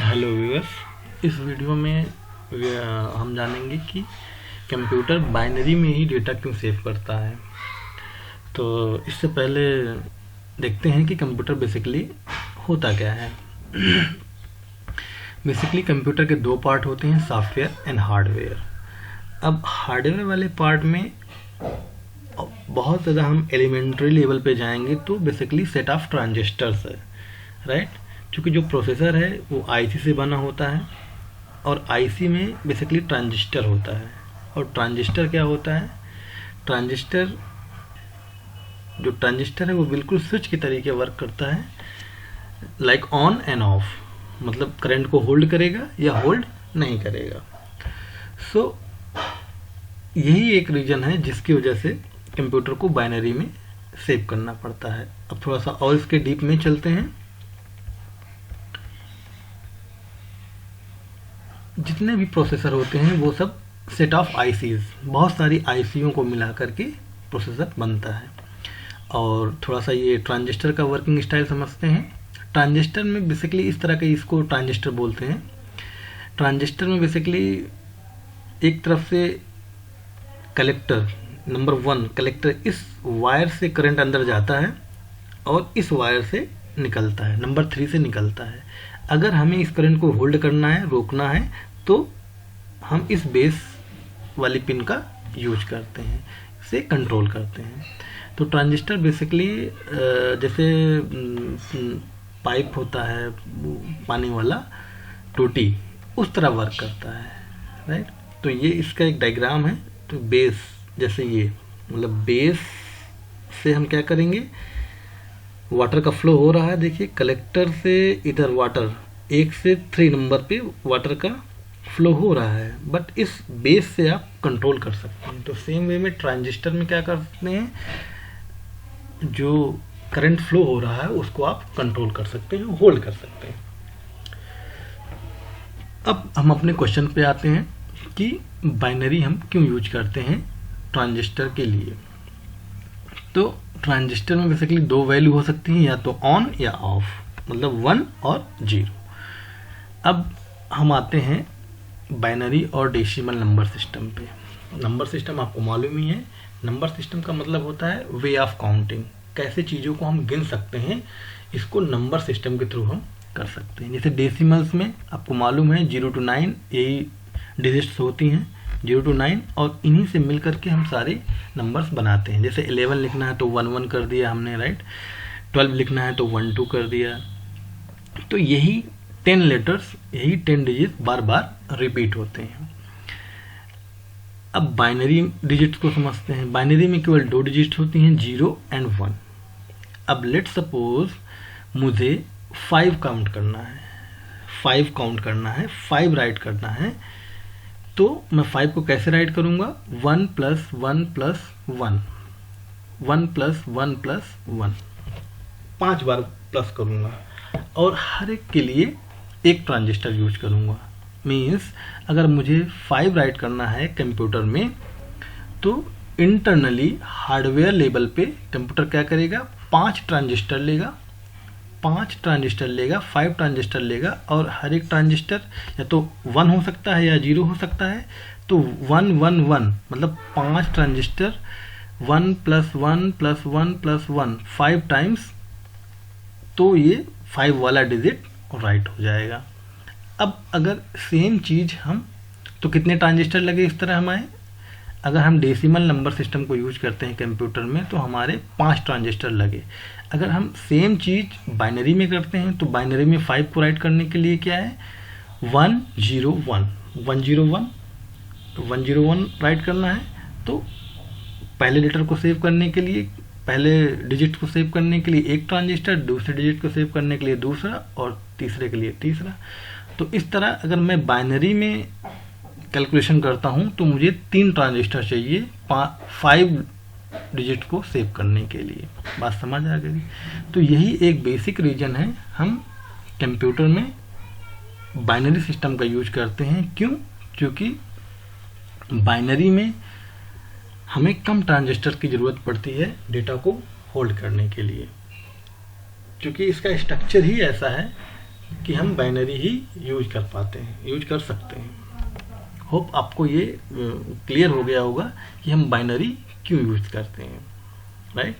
Hello viewers, इस video में हम जानेंगे कि कंप्यूटर बाइनरी में ही डेटा क्यों सेव करता है। तो इससे पहले देखते हैं कि कंप्यूटर बेसिकली होता क्या है। बेसिकली कंप्यूटर के दो पार्ट होते हैं, सॉफ्टवेयर एंड हार्डवेयर। अब हार्डवेयर वाले पार्ट में बहुत ज़्यादा हम एलिमेंट्री लेवल पे जाएंगे तो बेसिकली सेट ऑफ ट्रांजिस्टर्स है, राइट। क्योंकि जो प्रोसेसर है वो आईसी से बना होता है और आईसी में बेसिकली ट्रांजिस्टर होता है। और ट्रांजिस्टर क्या होता है? ट्रांजिस्टर है वो बिल्कुल स्विच की तरीके वर्क करता है, लाइक ऑन एंड ऑफ, मतलब करंट को होल्ड करेगा या होल्ड नहीं करेगा। सो यही एक रीजन है जिसकी वजह से कंप्यूटर को बाइनरी में सेव करना पड़ता है। अब थोड़ा सा और इसके डीप में चलते हैं। जितने भी प्रोसेसर होते हैं वो सब सेट ऑफ आईसीज, बहुत सारी आईसीयों को मिला करके प्रोसेसर बनता है। और थोड़ा सा ये ट्रांजिस्टर का वर्किंग स्टाइल समझते हैं। ट्रांजिस्टर में बेसिकली इस तरह के, इसको ट्रांजिस्टर बोलते हैं। ट्रांजिस्टर में बेसिकली एक तरफ से कलेक्टर, नंबर 1 कलेक्टर, इस वायर से करंट अंदर जाता है और इस वायर से निकलता है, नंबर 3 से निकलता है। अगर हमें इस करंट को होल्ड करना है, रोकना है, तो हम इस बेस वाली पिन का यूज करते हैं, इसे कंट्रोल करते हैं। तो ट्रांजिस्टर बेसिकली जैसे पाइप होता है पानी वाला, टोटी, उस तरह वर्क करता है, राइट। तो ये इसका एक डायग्राम है। तो बेस जैसे ये, मतलब बेस से हम क्या करेंगे, वाटर का फ्लो हो रहा है, देखिए कलेक्टर से इधर वाटर 1 से 3 नंबर पे वाटर का फ्लो हो रहा है, बट इस बेस से आप कंट्रोल कर सकते हैं। तो सेम वे में ट्रांजिस्टर में क्या कर सकते हैं, जो करंट फ्लो हो रहा है उसको आप कंट्रोल कर सकते हैं, होल्ड कर सकते हैं। अब हम अपने क्वेश्चन पे आते हैं कि बाइनरी हम क्यों यूज करते हैं ट्रांजिस्टर के लिए। तो ट्रांजिस्टर में बेसिकली 2 वैल्यू हो सकती हैं, या तो ऑन या ऑफ, मतलब 1 और 0। अब हम आते हैं बाइनरी और डेसिमल नंबर सिस्टम पे। नंबर सिस्टम आपको मालूम ही है। नंबर सिस्टम का मतलब होता है वे ऑफ काउंटिंग, कैसे चीज़ों को हम गिन सकते हैं, इसको नंबर सिस्टम के थ्रू हम कर सकते हैं। जैसे डेसिमल्स में आपको मालूम है 0 to 9 यही डिजिट्स होती हैं, 0 to 9, और इन्हीं से मिल करके हम सारे नंबर्स बनाते हैं। जैसे 11 लिखना है तो 1 1 कर दिया हमने, राइट। 12 लिखना है तो 1 2 कर दिया। तो यही 10 लेटर्स, यही 10 डिजिट बार बार रिपीट होते हैं। अब बाइनरी डिजिट्स को समझते हैं। बाइनरी में केवल 2 डिजिट होती हैं, 0 and 1। अब लेट सपोज मुझे 5 काउंट करना है, 5 काउंट करना है, 5 राइट करना है। तो मैं 5 को कैसे राइट करूंगा, 1 + 1 + 1, 1 + 1 + 1, 5 बार प्लस करूंगा। और हर एक के लिए एक ट्रांजिस्टर यूज करूंगा। मीन्स अगर मुझे 5 राइट करना है कंप्यूटर में, तो इंटरनली हार्डवेयर लेवल पे कंप्यूटर क्या करेगा, 5 ट्रांजिस्टर लेगा, 5 ट्रांजिस्टर लेगा, 5 ट्रांजिस्टर लेगा, और हर एक ट्रांजिस्टर या तो 1 हो सकता है या 0 हो सकता है। तो 1 1 1 मतलब 5 ट्रांजिस्टर, 1 + 1 + 1 + 1 5 टाइम्स, तो ये 5 वाला डिजिट राइट हो जाएगा। अब अगर सेम चीज़ हम, तो कितने ट्रांजिस्टर लगे इस तरह हमारे, अगर हम डेसिमल नंबर सिस्टम को यूज करते हैं कंप्यूटर में तो हमारे 5 ट्रांजिस्टर लगे। अगर हम सेम चीज़ बाइनरी में करते हैं तो बाइनरी में 5 को राइट करने के लिए क्या है, 1 0 1 1 0 1 1 0 1 राइट करना है। तो पहले लेटर को सेव करने के लिए, पहले डिजिट को सेव करने के लिए एक ट्रांजिस्टर, दूसरे डिजिट को सेव करने के लिए दूसरा, और तीसरे के लिए तीसरा। तो इस तरह अगर मैं बाइनरी में कैलकुलेशन करता हूं तो मुझे 3 ट्रांजिस्टर चाहिए 5 डिजिट को सेव करने के लिए। बात समझ आ गई। तो यही एक बेसिक रीजन है हम कंप्यूटर में बाइनरी सिस्टम का यूज करते हैं। क्यों? क्योंकि बाइनरी में हमें कम ट्रांजिस्टर की ज़रूरत पड़ती है डेटा को होल्ड करने के लिए, क्योंकि इसका स्ट्रक्चर ही ऐसा है कि हम बाइनरी ही यूज कर पाते हैं, यूज कर सकते हैं। होप आपको ये क्लियर हो गया होगा कि हम बाइनरी क्यों यूज करते हैं, राइट।